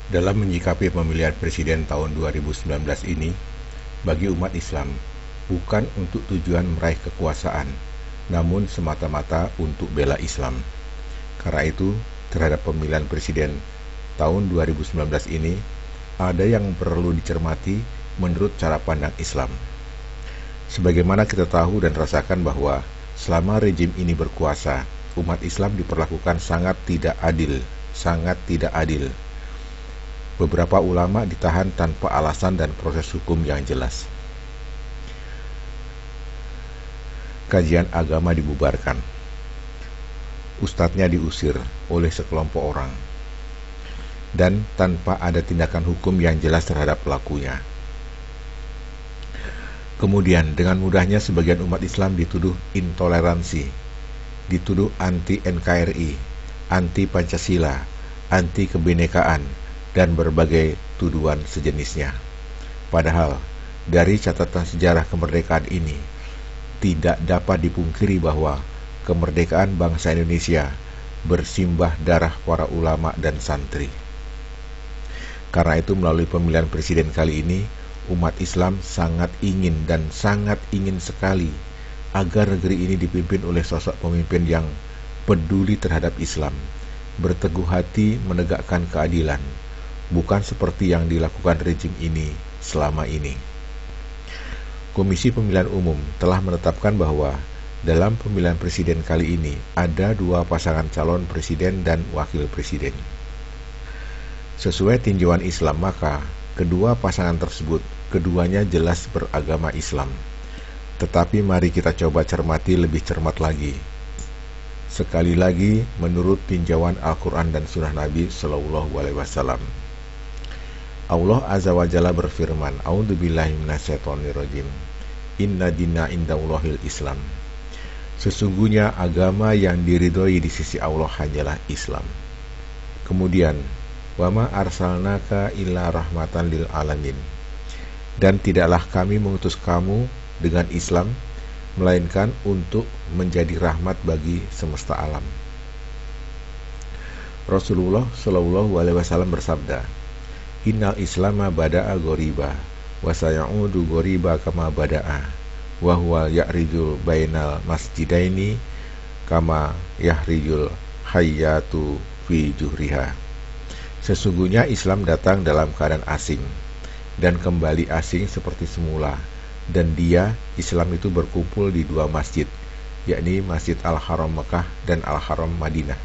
Dalam menyikapi pemilihan presiden tahun 2019 ini, bagi umat Islam, bukan untuk tujuan meraih kekuasaan, namun semata-mata untuk bela Islam. Karena itu, terhadap pemilihan presiden tahun 2019 ini, ada yang perlu dicermati menurut cara pandang Islam. Sebagaimana kita tahu dan rasakan bahwa selama rejim ini berkuasa, umat Islam diperlakukan sangat tidak adil. Beberapa ulama ditahan tanpa alasan dan proses hukum yang jelas. Kajian agama dibubarkan. Ustadznya diusir oleh sekelompok orang. Dan tanpa ada tindakan hukum yang jelas terhadap pelakunya. Kemudian dengan mudahnya sebagian umat Islam dituduh intoleransi, dituduh anti NKRI, anti Pancasila, anti kebinekaan, dan berbagai tuduhan sejenisnya. Padahal dari catatan sejarah kemerdekaan ini tidak dapat dipungkiri bahwa kemerdekaan bangsa Indonesia bersimbah darah para ulama dan santri. Karena itu melalui pemilihan presiden kali ini, umat Islam sangat ingin dan sangat ingin sekali agar negeri ini dipimpin oleh sosok pemimpin yang peduli terhadap Islam, berteguh hati menegakkan keadilan, bukan seperti yang dilakukan rejim ini selama ini. Komisi Pemilihan Umum telah menetapkan bahwa dalam pemilihan presiden kali ini ada 2 pasangan calon presiden dan wakil presiden. Sesuai tinjauan Islam, maka kedua pasangan tersebut keduanya jelas beragama Islam. Tetapi mari kita coba cermati lebih cermat lagi. Sekali lagi menurut tinjauan Al-Quran dan Sunnah Nabi Sallallahu Alaihi Wasallam. Allah Azza wa Jalla berfirman, A'udzubillahi minasyaitonirrajim. Inna dina indallahil Islam. Sesungguhnya agama yang diridhoi di sisi Allah hanyalah Islam. Kemudian, wama arsalnaka illa rahmatan lil alamin. Dan tidaklah kami mengutus kamu dengan Islam, melainkan untuk menjadi rahmat bagi semesta alam. Rasulullah Shallallahu Alaihi Wasallam bersabda, Innal Islama bada'a ghoriba, wa sayaudu ghoriba kama bada'a, wa huwa ya'rijul bainal masjidaini kama yahrijul hayyatu fi juhriha. Sesungguhnya Islam datang dalam keadaan asing dan kembali asing seperti semula, dan dia, Islam itu berkumpul di 2 masjid, yakni Masjid Al-Haram Mekah dan Al-Haram Madinah,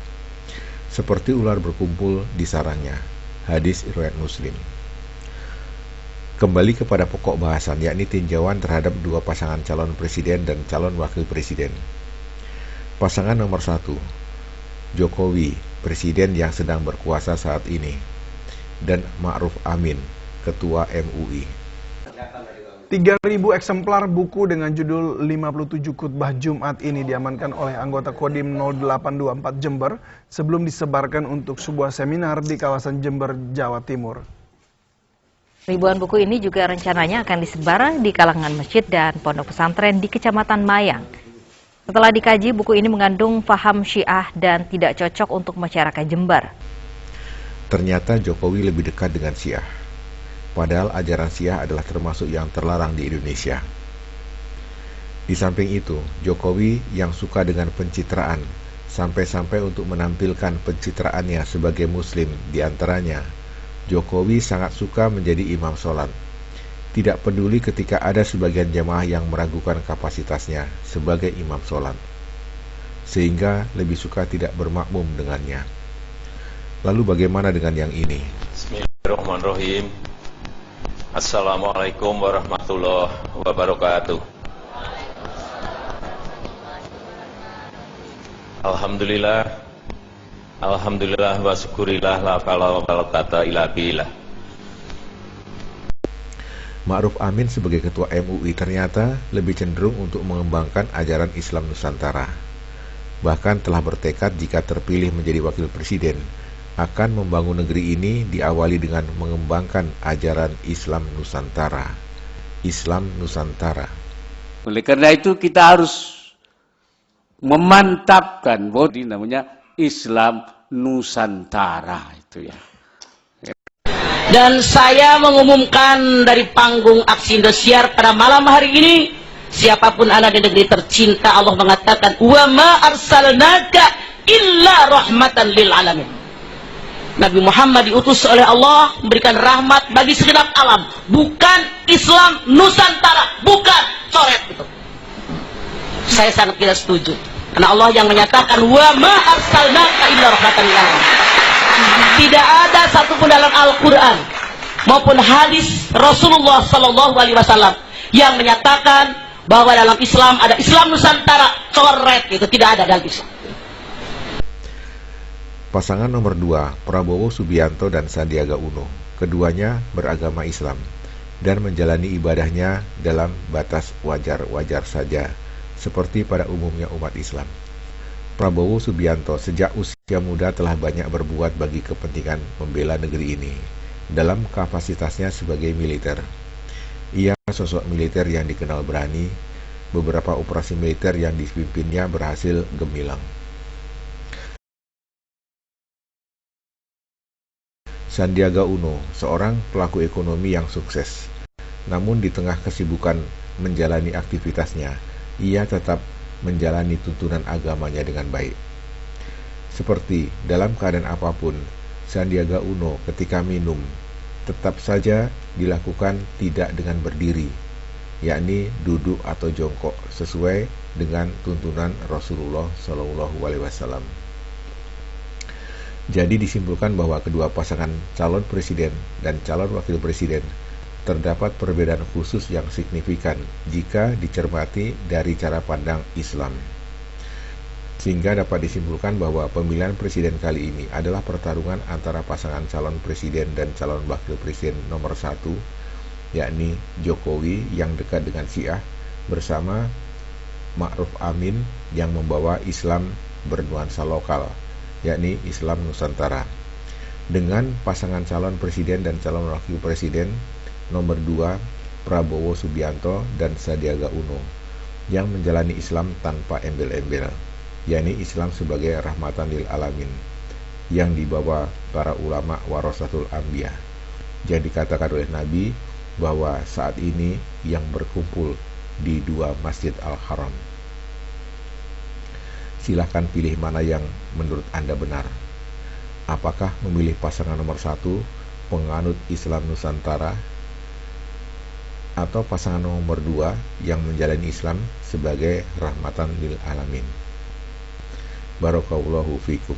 seperti ular berkumpul di sarangnya. Hadis riwayat Muslim. Kembali kepada pokok bahasan, yakni tinjauan terhadap 2 pasangan calon presiden dan calon wakil presiden. Pasangan nomor 1, Jokowi, presiden yang sedang berkuasa saat ini, dan Ma'ruf Amin, ketua MUI. 3.000 eksemplar buku dengan judul 57 Khutbah Jumat ini diamankan oleh anggota Kodim 0824 Jember sebelum disebarkan untuk sebuah seminar di kawasan Jember, Jawa Timur. Ribuan buku ini juga rencananya akan disebar di kalangan masjid dan pondok pesantren di Kecamatan Mayang. Setelah dikaji, buku ini mengandung paham Syiah dan tidak cocok untuk masyarakat Jember. Ternyata Jokowi lebih dekat dengan Syiah. Padahal ajaran Syiah adalah termasuk yang terlarang di Indonesia. Di samping itu, Jokowi yang suka dengan pencitraan, sampai-sampai untuk menampilkan pencitraannya sebagai Muslim diantaranya, Jokowi sangat suka menjadi imam sholat. Tidak peduli ketika ada sebagian jamaah yang meragukan kapasitasnya sebagai imam sholat, sehingga lebih suka tidak bermakmum dengannya. Lalu bagaimana dengan yang ini? Bismillahirrahmanirrahim. Assalamualaikum warahmatullahi wabarakatuh. Alhamdulillah wa syukurillah la fala wa quwwata illa billah. Ma'ruf Amin sebagai ketua MUI ternyata lebih cenderung untuk mengembangkan ajaran Islam Nusantara. Bahkan telah bertekad jika terpilih menjadi wakil presiden, akan membangun negeri ini diawali dengan mengembangkan ajaran Islam Nusantara. Islam Nusantara. Oleh karena itu kita harus memantapkan bahwa ini namanya Islam Nusantara itu ya. Dan saya mengumumkan dari panggung aksi Indosiar pada malam hari ini, siapapun anak di negeri tercinta, Allah mengatakan, wa ma arsalnaka illa rahmatan lil alamin. Nabi Muhammad diutus oleh Allah memberikan rahmat bagi segenap alam, bukan Islam Nusantara, bukan coret itu. Saya sangat tidak setuju, karena Allah yang menyatakan wa ma arsalnaka illa rahmatan lil alamin. Tidak ada satupun dalam Al-Quran maupun hadis Rasulullah Sallallahu Alaihi Wasallam yang menyatakan bahwa dalam Islam ada Islam Nusantara, coret itu tidak ada dalam Islam. Pasangan nomor 2, Prabowo Subianto dan Sandiaga Uno, keduanya beragama Islam dan menjalani ibadahnya dalam batas wajar-wajar saja, seperti pada umumnya umat Islam. Prabowo Subianto sejak usia muda telah banyak berbuat bagi kepentingan membela negeri ini dalam kapasitasnya sebagai militer. Ia sosok militer yang dikenal berani, beberapa operasi militer yang dipimpinnya berhasil gemilang. Sandiaga Uno, seorang pelaku ekonomi yang sukses. Namun di tengah kesibukan menjalani aktivitasnya, ia tetap menjalani tuntunan agamanya dengan baik. Seperti dalam keadaan apapun, Sandiaga Uno ketika minum tetap saja dilakukan tidak dengan berdiri, yakni duduk atau jongkok sesuai dengan tuntunan Rasulullah Shallallahu Alaihi Wasallam. Jadi disimpulkan bahwa kedua pasangan calon presiden dan calon wakil presiden terdapat perbedaan khusus yang signifikan jika dicermati dari cara pandang Islam. Sehingga dapat disimpulkan bahwa pemilihan presiden kali ini adalah pertarungan antara pasangan calon presiden dan calon wakil presiden nomor 1, yakni Jokowi yang dekat dengan Syiah bersama Ma'ruf Amin yang membawa Islam bernuansa lokal, yakni Islam Nusantara. Dengan pasangan calon presiden dan calon wakil presiden nomor 2, Prabowo Subianto dan Sandiaga Uno yang menjalani Islam tanpa embel-embel, yakni Islam sebagai rahmatan lil alamin yang dibawa para ulama warasatul anbiya. Jadi dikatakan oleh Nabi bahwa saat ini yang berkumpul di 2 Masjid Al-Haram. Silahkan pilih mana yang menurut Anda benar. Apakah memilih pasangan nomor 1, penganut Islam Nusantara, atau pasangan nomor 2 yang menjalani Islam sebagai rahmatan lil alamin? Barakallahu fikum.